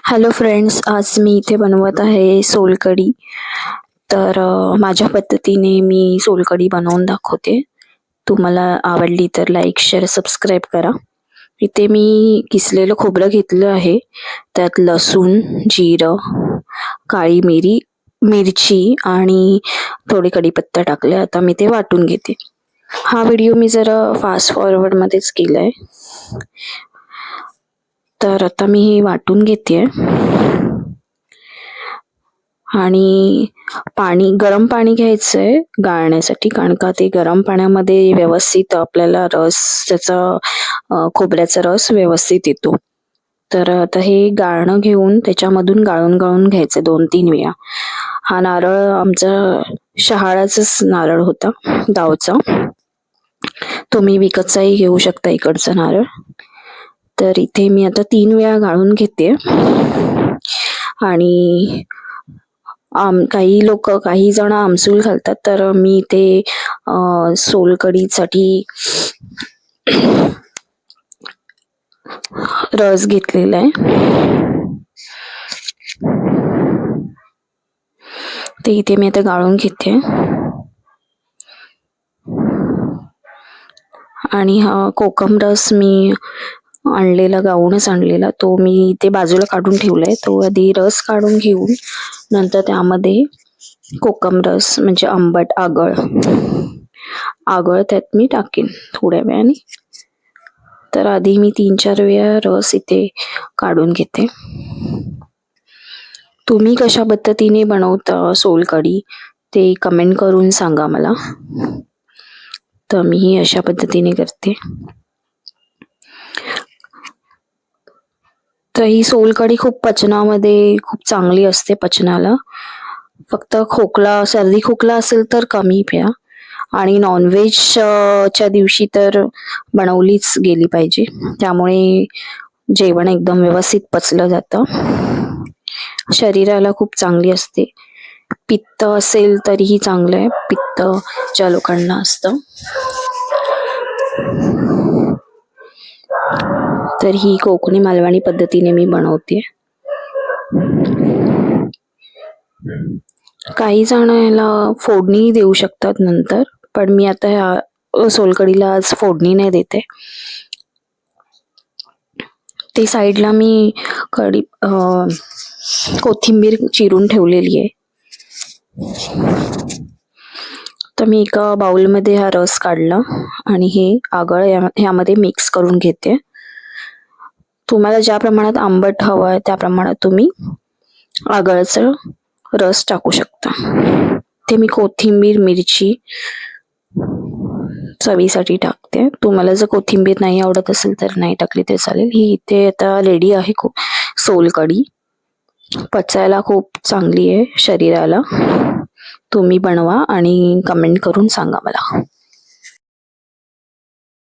Hello friends, आज मी इथे बनवत आहे सोलकढी. तर माझ्या पद्धतीने मी सोलकढी बनवून दाखवते. तुम्हाला आवडली तर लाईक, शेअर, सबस्क्राईब करा. इथे मी किसलेलं खोबरं घेतलं आहे. त्यात लसूण, जिरं, काळी मिरी, मिरची आणि थोडी कढीपत्ता टाकले. आता मी ते वाटून घेते. हा व्हिडिओ मी जरा फास्ट फॉरवर्डमध्येच केला आहे. तर आता मी हे वाटून घेते आणि गरम पाणी घ्यायचं आहे गाळण्यासाठी, कारण का ते गरम पाण्यामध्ये व्यवस्थित आपल्याला रस त्याचा खोबऱ्याचा रस व्यवस्थित येतो. तर आता हे गाळणं घेऊन त्याच्यामधून गाळून गाळून घ्यायचं 2-3 वेळा. हा नारळ आमचा शहाळाचाच नारळ होता, गावचा. तुम्ही विकतचाही घेऊ शकता इकडचा नारळ. तर इथे मी आता 3 वेळा गाळून घेते. आणि काही जण आमसूल घालतात, तर मी इथे सोलकढीसाठी रस घेतलेला आहे. ते इथे मी आता गाळून घेते. आणि हा कोकम रस मी गावूनच आणलेला, तो मी इथे बाजूला काढून ठेवलाय. तो आधी रस काढून घेऊन नंतर त्यामध्ये कोकम रस म्हणजे आंबट आगळ त्यात मी टाकेन थोड्या वेळाने. तर आधी मी 3-4 वेळा रस इथे काढून घेते. तुम्ही कशा पद्धतीने बनवता सोलकढी ते कमेंट करून सांगा मला. तर मी अशा पद्धतीने करते. तर ही सोलकढी खूप पचनामध्ये खूप चांगली असते पचनाला. फक्त सर्दी खोकला असेल तर कमी प्या. आणि नॉनव्हेज च्या दिवशी तर बनवलीच गेली पाहिजे, त्यामुळे जेवण एकदम व्यवस्थित पचलं जातं. शरीराला खूप चांगली असते. पित्त असेल तरीही चांगलं आहे, पित्त ज्या लोकांना असतं. तर ही कोकणी मालवणी पद्धतीने मी बनवते. काही जण याला फोडणी देऊ शकतात नंतर, पण मी आता ह्या सोलकढीला आज फोडणी नाही देते. ते साईडला मी कोथिंबीर चिरून ठेवलेली आहे. तर मी एका बाउलमध्ये हा रस काढला आणि हे आगळ ह्यामध्ये मिक्स करून घेते. तुम्हाला ज्या प्रमाणात आंबट हवं आहे त्या प्रमाणात तुम्ही आगळाचा रस टाकू शकता. ते मी कोथिंबीर, मिरची चवीसाठी टाकते. तुम्हाला जर कोथिंबीर नाही आवडत असेल तर नाही टाकली तरी चालेल. ही इथे आता रेडी आहे सोलकढी. पचायला खूप चांगली आहे शरीराला. तुम्ही बनवा आणि कमेंट करून सांगा मला.